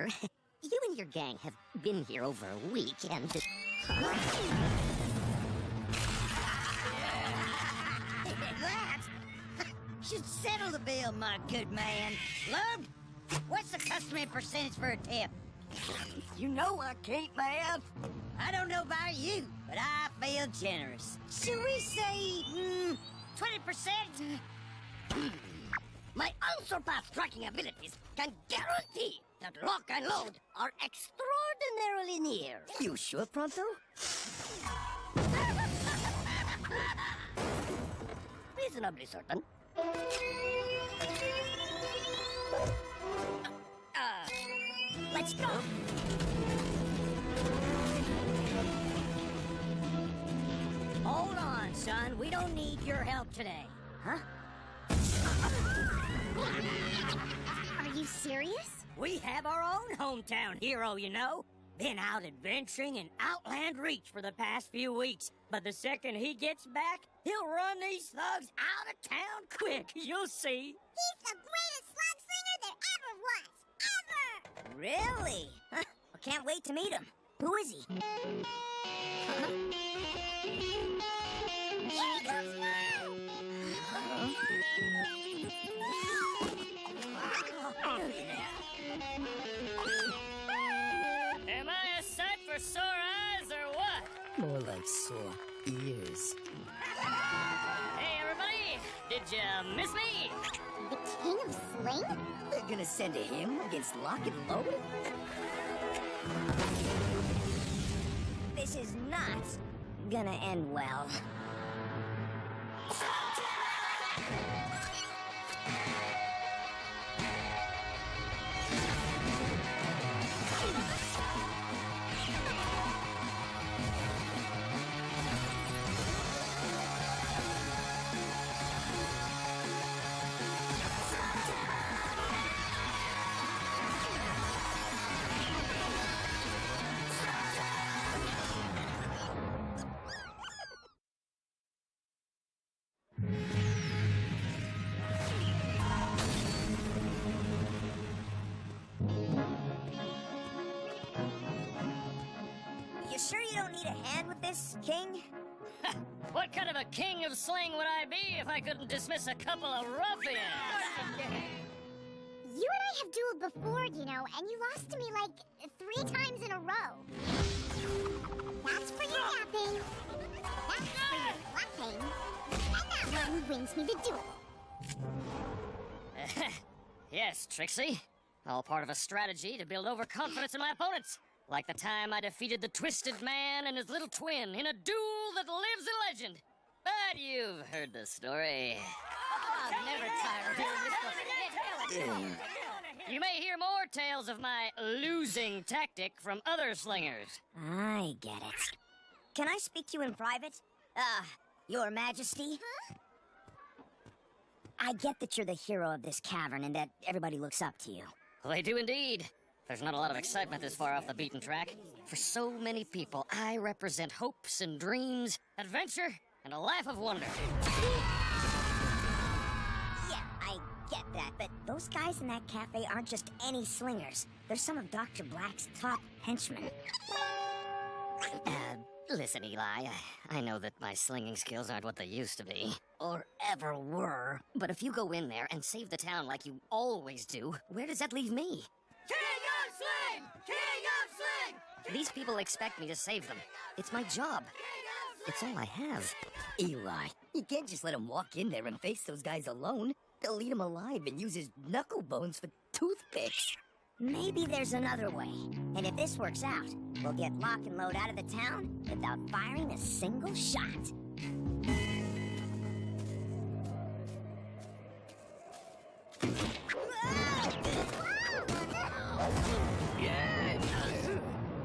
sir. You and your gang have been here over a week, and... That should settle the bill, my good man. Slug, what's the customary percentage for a tip? You know I can't, man. I don't know about you, but I feel generous. Should we say, 20%? My unsurpassed striking abilities can guarantee that lock and load are extraordinarily near. You sure, Pronto? Reasonably certain. Let's go! Hold on, son. We don't need your help today. Huh? Are you serious? We have our own hometown hero, you know. Been out adventuring in Outland Reach for the past few weeks. But the second he gets back, he'll run these thugs out of town quick. You'll see. He's the greatest slug slinger there ever was! Ever! Really? Huh. Well, can't wait to meet him. Who is he? Here he comes now! Am I a sight for sore eyes or what? More like sore ears. Hey, everybody! Did you miss me? The king of sling? They're gonna send him against lock and load? This is not gonna end well. You sure you don't need a hand with this, King? What kind of a king of sling would I be if I couldn't dismiss a couple of ruffians? You and I have dueled before, you know, and you lost to me like 3 times in a row. That's for your napping. That's for your flapping. And that one wins me the duel. Yes, Trixie. All part of a strategy to build overconfidence in my opponents. Like the time I defeated the Twisted Man and his little twin in a duel that lives in legend. But you've heard the story. I'm never tired of hearing this. You may hear more tales of my losing tactic from other slingers. I get it. Can I speak to you in private? Your Majesty? Huh? I get that you're the hero of this cavern and that everybody looks up to you. Well, they do indeed. There's not a lot of excitement this far off the beaten track. For so many people, I represent hopes and dreams, adventure, and a life of wonder. Yeah, I get that, but those guys in that cafe aren't just any slingers. They're some of Dr. Black's top henchmen. Listen, Eli, I know that my slinging skills aren't what they used to be, or ever were, but if you go in there and save the town like you always do, where does that leave me? King of Sling! King of Sling! These people expect me to save them. It's my job. It's all I have. Eli, you can't just let him walk in there and face those guys alone. They'll eat him alive and use his knuckle bones for toothpicks. Maybe there's another way. And if this works out, we'll get lock and load out of the town without firing a single shot.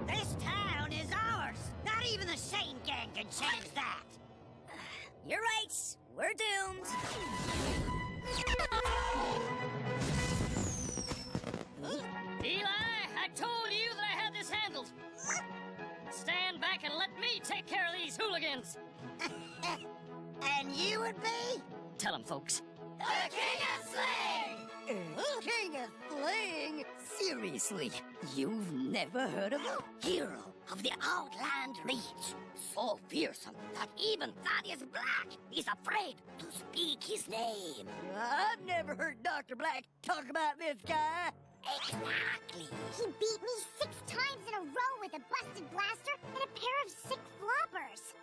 This town is ours. Not even the Satan gang can change that. You're right. We're doomed. Eli, I told you that I had this handled. Stand back and let me take care of these hooligans. And you would be? Tell them, folks. The King of Sling! King of Sling? Seriously, you've never heard of him? Hero of the Outland Reach. So fearsome that even Thaddeus Black is afraid to speak his name. I've never heard Dr. Black talk about this guy. Exactly. He beat me 6 times in a row with a busted blaster and a pair of sick floppers.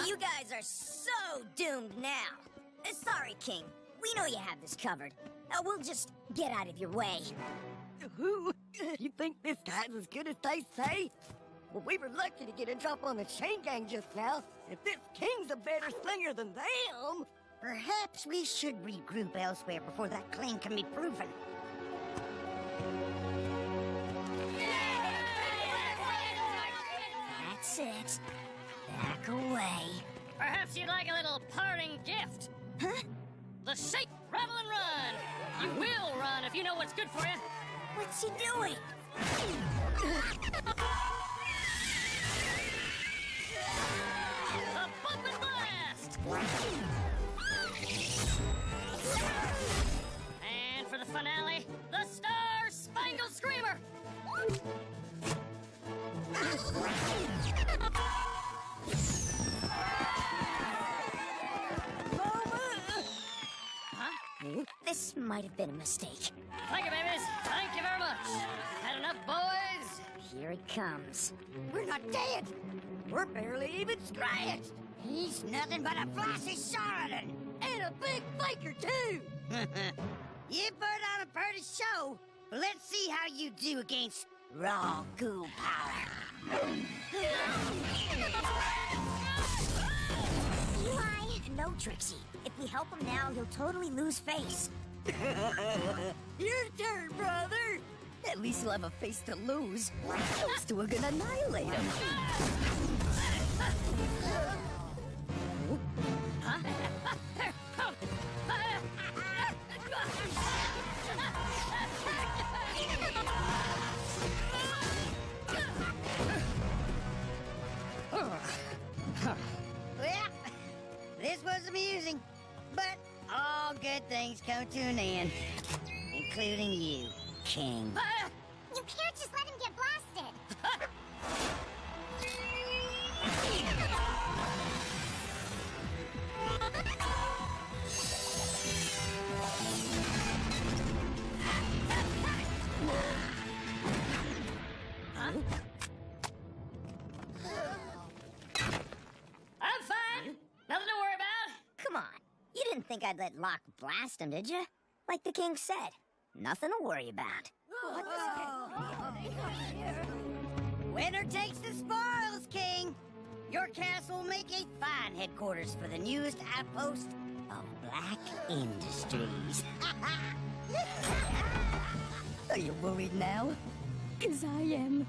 You guys are so doomed now. Sorry, King. We know you have this covered. We'll just get out of your way. Who? You think this guy's as good as they say? Well, we were lucky to get a drop on the chain gang just now. If this king's a better slinger than them... Perhaps we should regroup elsewhere before that claim can be proven. That's it. Back away. Perhaps you'd like a little parting gift. Huh? The shake, rattle, and run. You will run if you know what's good for you. What's he doing? The bump and blast. And for the finale, the Star-Spangled Screamer. This might have been a mistake. Thank you, babies. Thank you very much. Had enough, boys? Here it comes. We're not dead. We're barely even scratched. He's nothing but a flashy charlatan. And a big faker, too. You put on a pretty show. Let's see how you do against raw goo power. Eli! No, Trixie. If we help him now, he'll totally lose face. Your turn, brother. At least he'll have a face to lose. Those two are gonna annihilate him. Well, this was amusing, but all good things come to an end, including you, King. You can't just let him get blasted. I'm fine. Nothing to worry about. Come on, you didn't think I'd let Locke blast him, did you? Like the King said, nothing to worry about. Winner takes the spoils, King. Your castle will make a fine headquarters for the newest outpost of Black Industries. Are you worried now? 'Cause I am.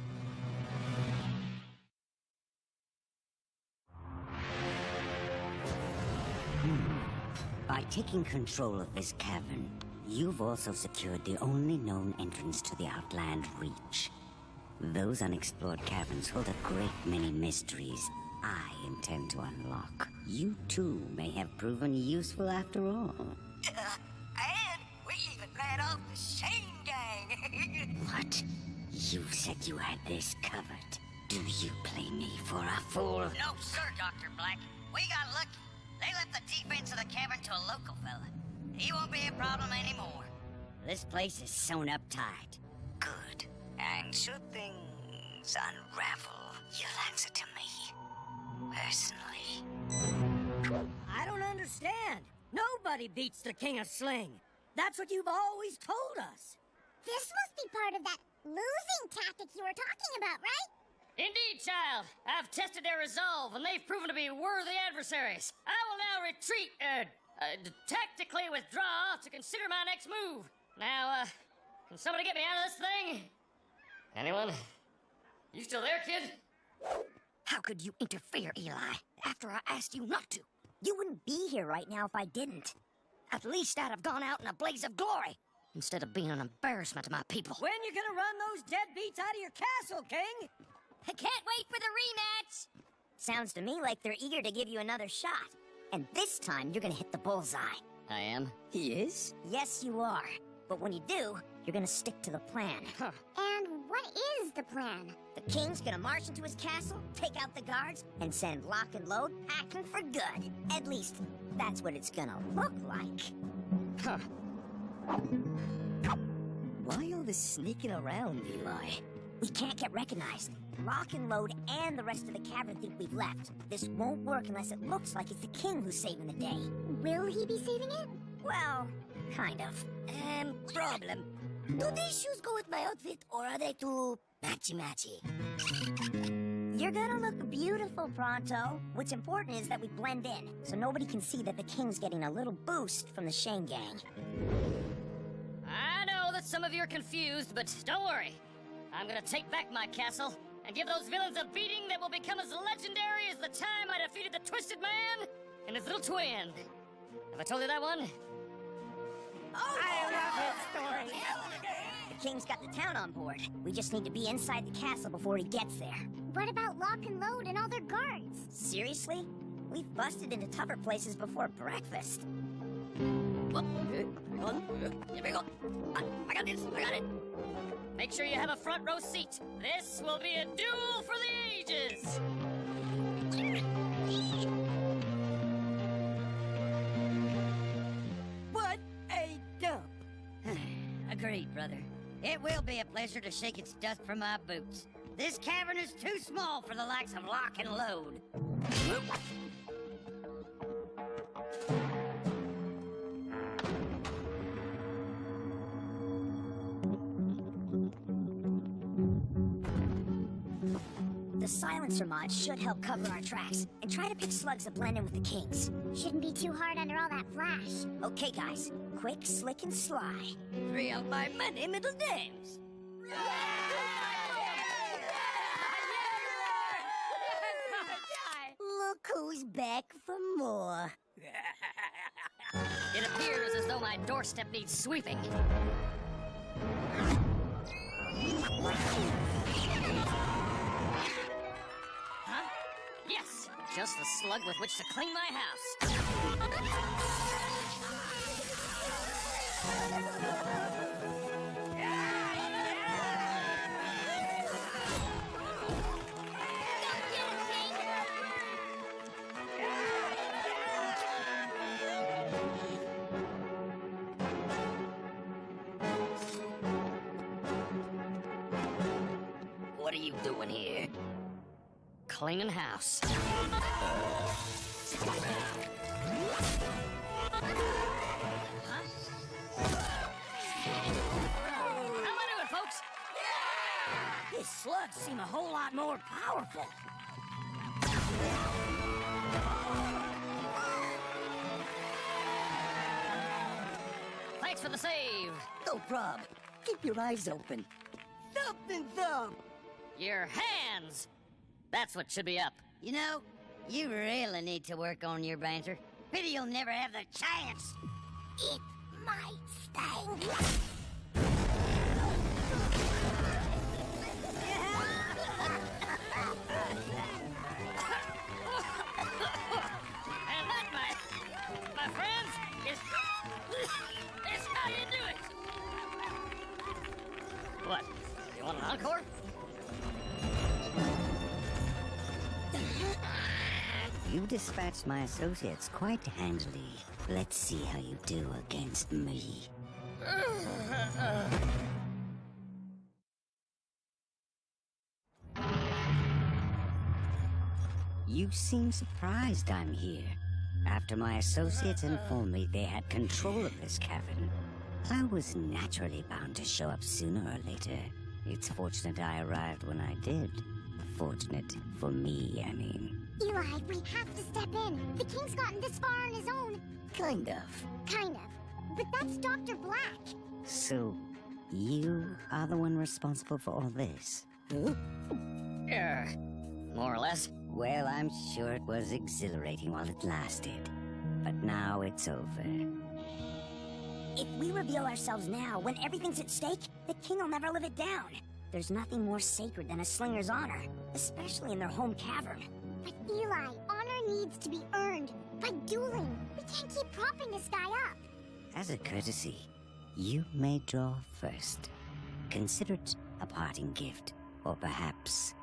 By taking control of this cavern, you've also secured the only known entrance to the Outland Reach. Those unexplored caverns hold a great many mysteries I intend to unlock. You too may have proven useful after all. And we even ran off the Shane gang. What? You said you had this covered. Do you play me for a fool? No, sir, Dr. Black. We got lucky. They left the defense of the cavern to a local fella. He won't be a problem anymore. This place is sewn up tight. Good. And should things unravel, you'll answer to me. Personally. I don't understand. Nobody beats the King of Sling. That's what you've always told us. This must be part of that losing tactic you were talking about, right? Indeed, child. I've tested their resolve, and they've proven to be worthy adversaries. I will now retreat, tactically withdraw to consider my next move. Now, can somebody get me out of this thing? Anyone? You still there, kid? How could you interfere, Eli, after I asked you not to? You wouldn't be here right now if I didn't. At least I'd have gone out in a blaze of glory, instead of being an embarrassment to my people. When you gonna run those deadbeats out of your castle, King? I can't wait for the rematch! Sounds to me like they're eager to give you another shot. And this time, you're gonna hit the bullseye. I am? He is? Yes, you are. But when you do, you're gonna stick to the plan. And what is the plan? The king's gonna march into his castle, take out the guards, and send Lock and Load packing for good. At least, that's what it's gonna look like. Huh. Why all this sneaking around, Eli? We can't get recognized. Lock and Load and the rest of the cavern think we've left. This won't work unless it looks like it's the king who's saving the day. Will he be saving it? Well, kind of. Problem. Do these shoes go with my outfit, or are they too matchy-matchy? You're gonna look beautiful, Pronto. What's important is that we blend in, so nobody can see that the king's getting a little boost from the Shane gang. I know that some of you are confused, but don't worry. I'm gonna take back my castle and give those villains a beating that will become as legendary as the time I defeated the Twisted Man and his little twin. Have I told you that one? I love his story. The king's got the town on board. We just need to be inside the castle before he gets there. What about Lock and Load and all their guards? Seriously? We've busted into tougher places before breakfast. Here we go. I got this. I got it. Make sure you have a front row seat. This will be a duel for the ages. What a dump. Agreed, brother. It will be a pleasure to shake its dust from my boots. This cavern is too small for the likes of Lock and Load. The silencer mod should help cover our tracks, and try to pick slugs that blend in with the kings. Shouldn't be too hard under all that flash. Okay, guys. Quick, slick, and sly. 3 of my many middle names. Look who's back for more. It appears as though my doorstep needs sweeping. Huh? Yes! Just the slug with which to clean my house. What are you doing here? Cleaning house. How am I doing, folks? His slugs seem a whole lot more powerful. Thanks for the save. No prob. Keep your eyes open. Thump and thump. Your hands! That's what should be up. You know, you really need to work on your banter. Pity you'll never have the chance. It might sting. And that, my friends, is how you do it. What? You want an encore? You dispatched my associates quite handily. Let's see how you do against me. You seem surprised I'm here. After my associates informed me they had control of this cavern, I was naturally bound to show up sooner or later. It's fortunate I arrived when I did. Fortunate for me, I mean. Eli, we have to step in. The king's gotten this far on his own. Kind of. Kind of. But that's Dr. Black. So, you are the one responsible for all this? Huh? Yeah, more or less. Well, I'm sure it was exhilarating while it lasted. But now it's over. If we reveal ourselves now, when everything's at stake, the king will never live it down. There's nothing more sacred than a slinger's honor, especially in their home cavern. But Eli, honor needs to be earned by dueling. We can't keep propping this guy up. As a courtesy, you may draw first. Consider it a parting gift, or perhaps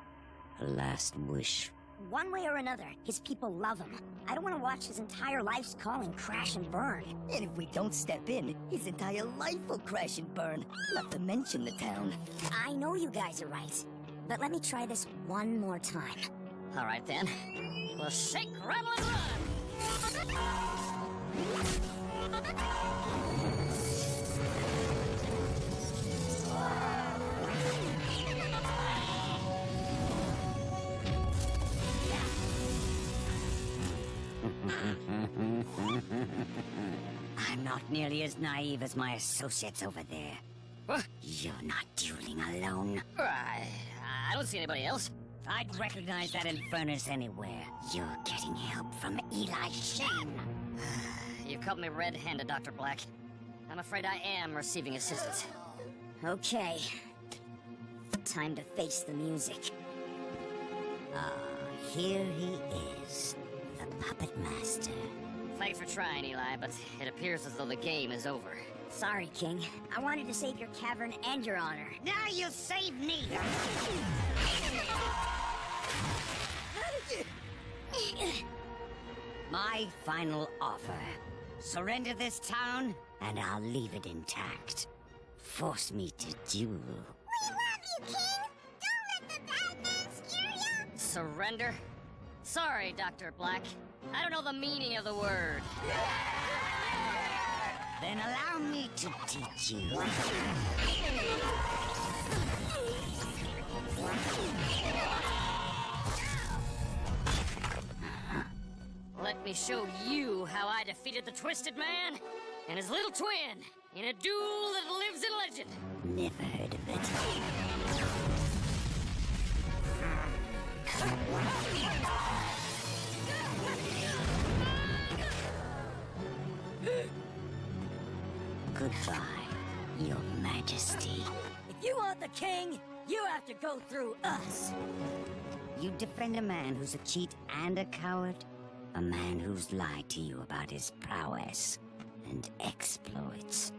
a last wish. One way or another, his people love him. I don't want to watch his entire life's calling crash and burn. And if we don't step in, his entire life will crash and burn. Not to mention the town. I know you guys are right, but let me try this one more time. All right, then. We'll shake, rattle, and run! I'm not nearly as naive as my associates over there. What? You're not dueling alone. I don't see anybody else. I'd recognize that infernus anywhere. You're getting help from Eli Shane. You caught me red-handed, Dr. Black. I'm afraid I am receiving assistance. Okay. Time to face the music. Here he is, the Puppet Master. Thanks for trying, Eli, but it appears as though the game is over. Sorry, King. I wanted to save your cavern and your honor. Now you'll save neither. My final offer. Surrender this town, and I'll leave it intact. Force me to duel. We love you, King! Don't let the bad man scare you! Surrender? Sorry, Dr. Black. I don't know the meaning of the word. Then allow me to teach you. Let me show you how I defeated the Twisted Man and his little twin in a duel that lives in legend. Never heard of it. Goodbye, Your Majesty. If you want the king, you have to go through us. You defend a man who's a cheat and a coward? A man who's lied to you about his prowess and exploits.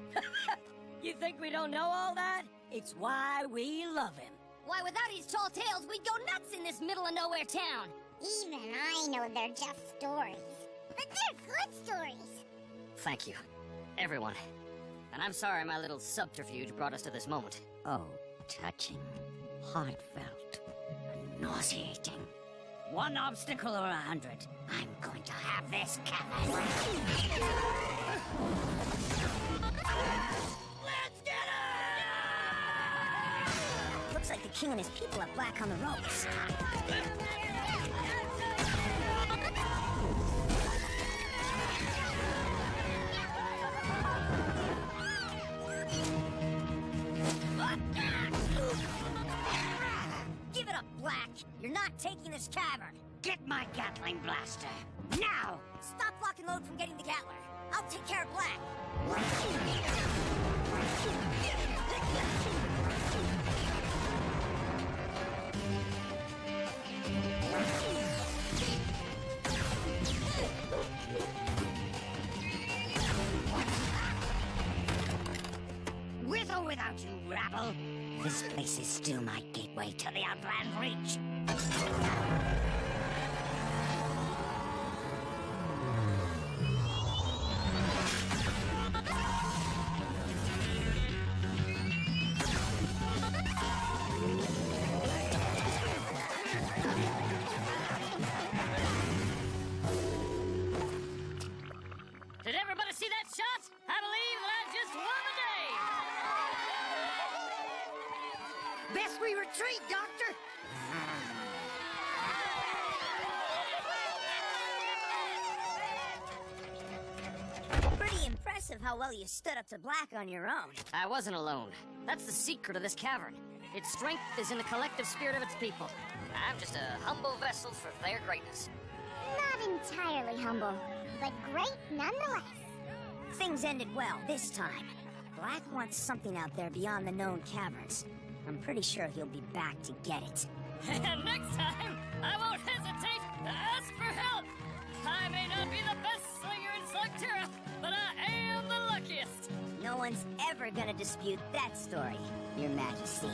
You think we don't know all that? It's why we love him. Why, without his tall tales, we'd go nuts in this middle-of-nowhere town. Even I know they're just stories. But they're good stories. Thank you, everyone. And I'm sorry my little subterfuge brought us to this moment. Oh, touching, heartfelt, and nauseating. One obstacle or 100. I'm going to have this cavern. Let's get it! Looks like the king and his people are black on the ropes. Give it up, Black. You're not taking this cavern. Get my Gatling blaster, now! Stop Lock and Load from getting the Gatler. I'll take care of Black. With or without you, rabble, this place is still my gateway to the Outland Reach. Did everybody see that shot? I believe that I just won the day! Best we retreat, Doctor! Pretty impressive how well you stood up to Black on your own. I wasn't alone. That's the secret of this cavern. Its strength is in the collective spirit of its people. I'm just a humble vessel for their greatness. Not entirely humble, but great nonetheless. Things ended well this time. Black wants something out there beyond the known caverns. I'm pretty sure he'll be back to get it. And next time, I won't hesitate to ask for help! one's ever gonna dispute that story, Your Majesty.